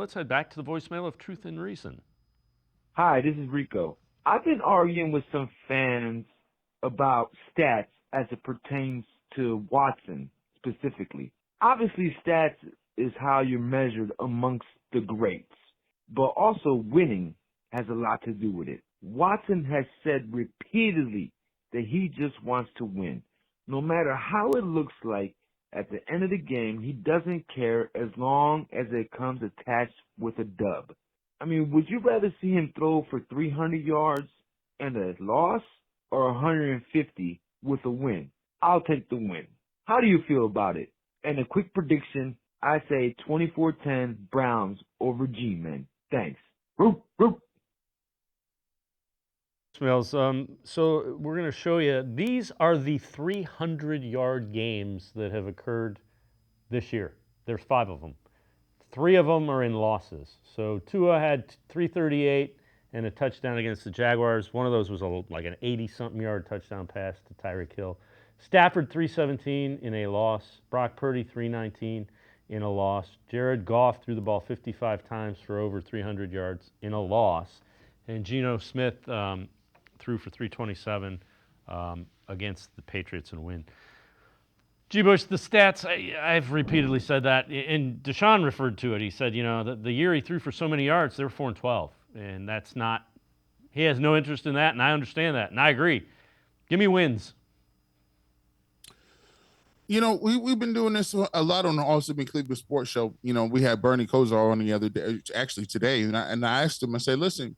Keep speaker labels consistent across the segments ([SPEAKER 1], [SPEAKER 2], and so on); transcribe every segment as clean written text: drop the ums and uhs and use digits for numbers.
[SPEAKER 1] Let's head back to the voicemail of Truth and Reason.
[SPEAKER 2] Hi, this is Rico. I've been arguing with some fans about stats as it pertains to Watson specifically. Obviously, stats is how you're measured amongst the greats, but also winning has a lot to do with it. Watson has said repeatedly that he just wants to win. No matter how it looks like, at the end of the game, he doesn't care as long as it comes attached with a dub. I mean, would you rather see him throw for 300 yards and a loss or 150 with a win? I'll take the win. How do you feel about it? And a quick prediction, I say 24-10 Browns over G-Men. Thanks. Roop, roop.
[SPEAKER 1] So we're going to show you, these are the 300-yard games that have occurred this year. There's 5 of them. 3 of them are in losses. So Tua had 338 and a touchdown against the Jaguars. One of those was like an 80-something yard touchdown pass to Tyreek Hill. Stafford 317 in a loss. Brock Purdy 319 in a loss. Jared Goff threw the ball 55 times for over 300 yards in a loss. And Geno Smith threw for 327 against the Patriots in a win. G. Bush, the stats, I've repeatedly said that, and Deshaun referred to it. He said, the year he threw for so many yards, they were 4-12, and that's not, he has no interest in that, and I understand that, and I agree. Give me wins.
[SPEAKER 3] We've been doing this a lot on the Awesome in Cleveland Sports Show. We had Bernie Kosar on the other day, actually today, and I asked him, I said, listen,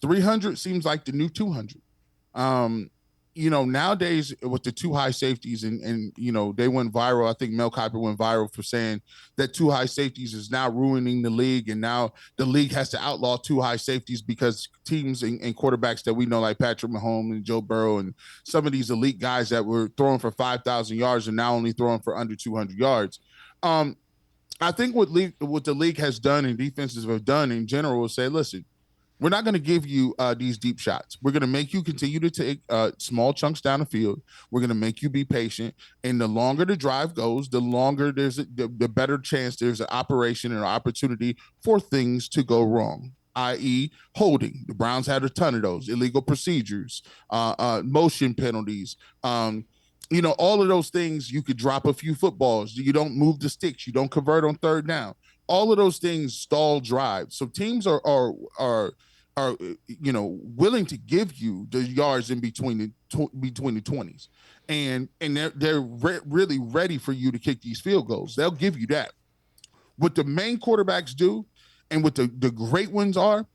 [SPEAKER 3] 300 seems like the new 200. Nowadays with the 2 high safeties and they went viral. I think Mel Kiper went viral for saying that 2 high safeties is now ruining the league. And now the league has to outlaw 2 high safeties because teams and quarterbacks that we know, like Patrick Mahomes and Joe Burrow and some of these elite guys that were throwing for 5,000 yards are now only throwing for under 200 yards. I think what the league has done and defenses have done in general is say, listen, we're not going to give you these deep shots. We're going to make you continue to take small chunks down the field. We're going to make you be patient. And the longer the drive goes, the longer the better chance there's an operation and an opportunity for things to go wrong, i.e. holding. The Browns had a ton of those, illegal procedures, motion penalties, all of those things. You could drop a few footballs. You don't move the sticks. You don't convert on third down. All of those things stall drives. So teams are willing to give you the yards in between the 20s, and they're really ready for you to kick these field goals. They'll give you that. What the main quarterbacks do, and what the great ones are,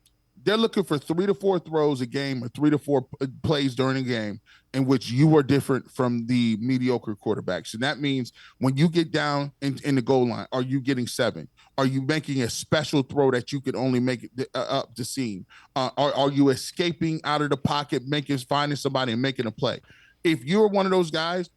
[SPEAKER 3] they're looking for 3 to 4 throws a game or 3 to 4 plays during a game in which you are different from the mediocre quarterbacks. And that means when you get down in the goal line, are you getting 7? Are you making a special throw that you could only make it up the seam? Are you escaping out of the pocket, finding somebody and making a play? If you're one of those guys,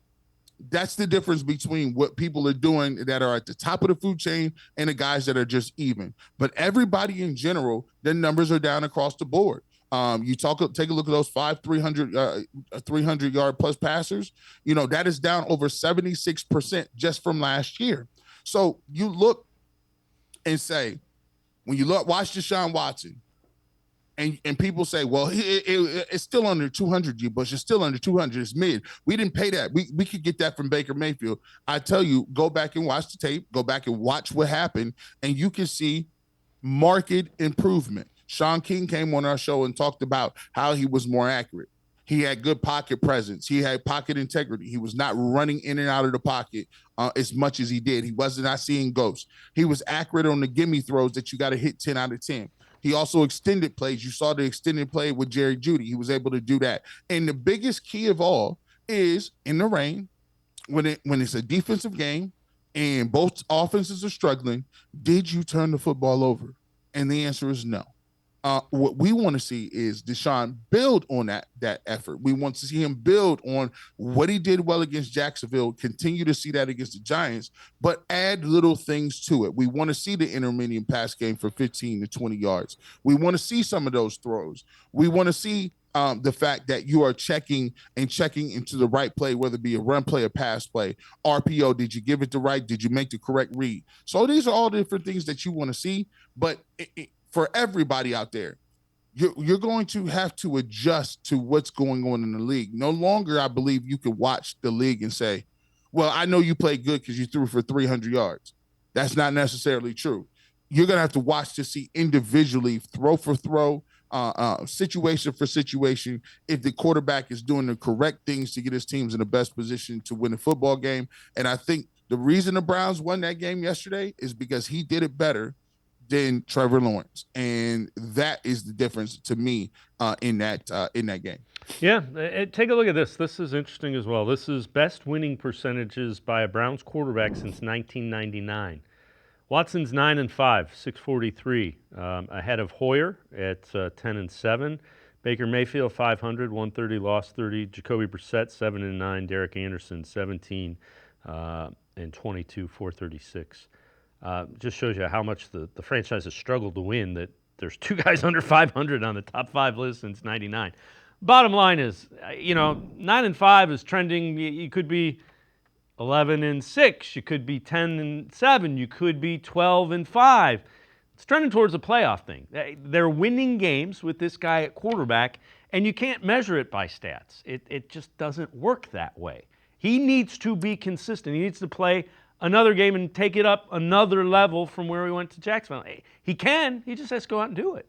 [SPEAKER 3] that's the difference between what people are doing that are at the top of the food chain and the guys that are just even. But everybody in general, their numbers are down across the board. Take a look at those 300 yard plus passers. That is down over 76% just from last year. So you look and say, when you watch Deshaun Watson, and people say, well, it's still under 200, G. Bush. It's still under 200. It's mid. We didn't pay that. We could get that from Baker Mayfield. I tell you, go back and watch the tape. Go back and watch what happened, and you can see marked improvement. Sean King came on our show and talked about how he was more accurate. He had good pocket presence. He had pocket integrity. He was not running in and out of the pocket as much as he did. He was not seeing ghosts. He was accurate on the gimme throws that you got to hit 10 out of 10. He also extended plays. You saw the extended play with Jerry Jeudy. He was able to do that. And the biggest key of all is in the rain, when it's a defensive game and both offenses are struggling, did you turn the football over? And the answer is no. What we want to see is Deshaun build on that effort. We want to see him build on what he did well against Jacksonville, continue to see that against the Giants, but add little things to it. We want to see the intermediate pass game for 15 to 20 yards. We want to see some of those throws. We want to see the fact that you are checking into the right play, whether it be a run play, a pass play, RPO. Did you give it the right? Did you make the correct read? So these are all the different things that you want to see. But for everybody out there, you're going to have to adjust to what's going on in the league. No longer, I believe, you can watch the league and say, well, I know you played good because you threw for 300 yards. That's not necessarily true. You're going to have to watch to see individually, throw for throw, situation for situation, if the quarterback is doing the correct things to get his teams in the best position to win a football game. And I think the reason the Browns won that game yesterday is because he did it better than Trevor Lawrence, and that is the difference to me in that game.
[SPEAKER 1] Yeah, take a look at this. This is interesting as well. This is best winning percentages by a Browns quarterback since 1999. Watson's 9-5, 643, ahead of Hoyer at 10-7. Baker Mayfield 500, 130, lost 30. Jacoby Brissett 7-9. Derek Anderson 17 and 22, 436. Just shows you how much the franchise has struggled to win, that there's two guys under 500 on the top 5 list since 99. Bottom line is, 9-5 is trending. You could be 11-6, you could be 10-7, you could be 12-5. It's trending towards a playoff thing. They're winning games with this guy at quarterback, and you can't measure it by stats. It just doesn't work that way. He needs to be consistent. He needs to play another game and take it up another level from where he went to Jacksonville. He can. He just has to go out and do it.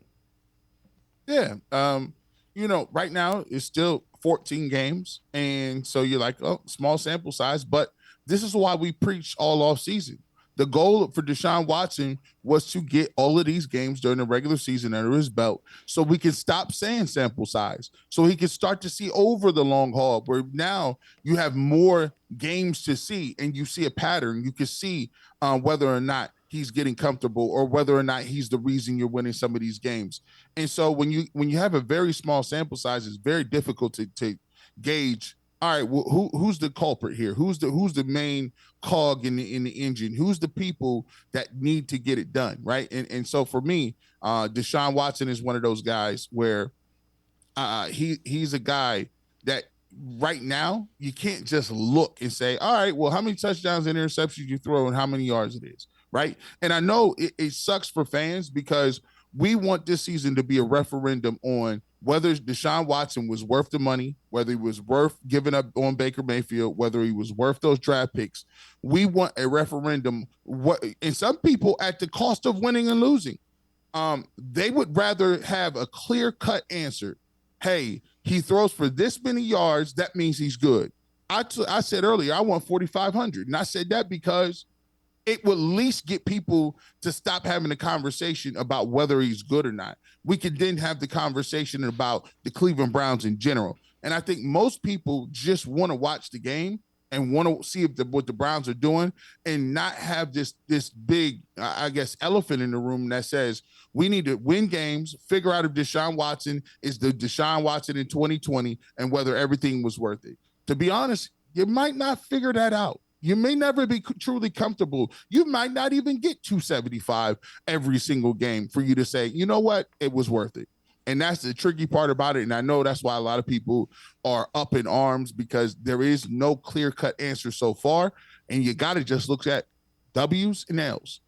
[SPEAKER 3] Yeah. Right now it's still 14 games. And so you're like, oh, small sample size. But this is why we preach all off season. The goal for Deshaun Watson was to get all of these games during the regular season under his belt so we can stop saying sample size, so he can start to see over the long haul, where now you have more games to see and you see a pattern. You can see whether or not he's getting comfortable or whether or not he's the reason you're winning some of these games. And so when you have a very small sample size, it's very difficult to gauge. All right, well, who's the culprit here? Who's the main cog in the engine? Who's the people that need to get it done, right? And so for me, Deshaun Watson is one of those guys where he's a guy that right now you can't just look and say, all right, well, how many touchdowns and interceptions you throw and how many yards it is, right? And I know it sucks for fans because we want this season to be a referendum on whether Deshaun Watson was worth the money, whether he was worth giving up on Baker Mayfield, whether he was worth those draft picks. We want a referendum. And some people, at the cost of winning and losing, they would rather have a clear-cut answer. Hey, he throws for this many yards. That means he's good. I said earlier, I want 4,500. And I said that because it will at least get people to stop having a conversation about whether he's good or not. We could then have the conversation about the Cleveland Browns in general. And I think most people just want to watch the game and want to see what the Browns are doing and not have this big, elephant in the room that says we need to win games, figure out if Deshaun Watson is the Deshaun Watson in 2020 and whether everything was worth it. To be honest, you might not figure that out. You may never be truly comfortable. You might not even get 275 every single game for you to say, you know what, it was worth it. And that's the tricky part about it. And I know that's why a lot of people are up in arms, because there is no clear-cut answer so far. And you got to just look at W's and L's.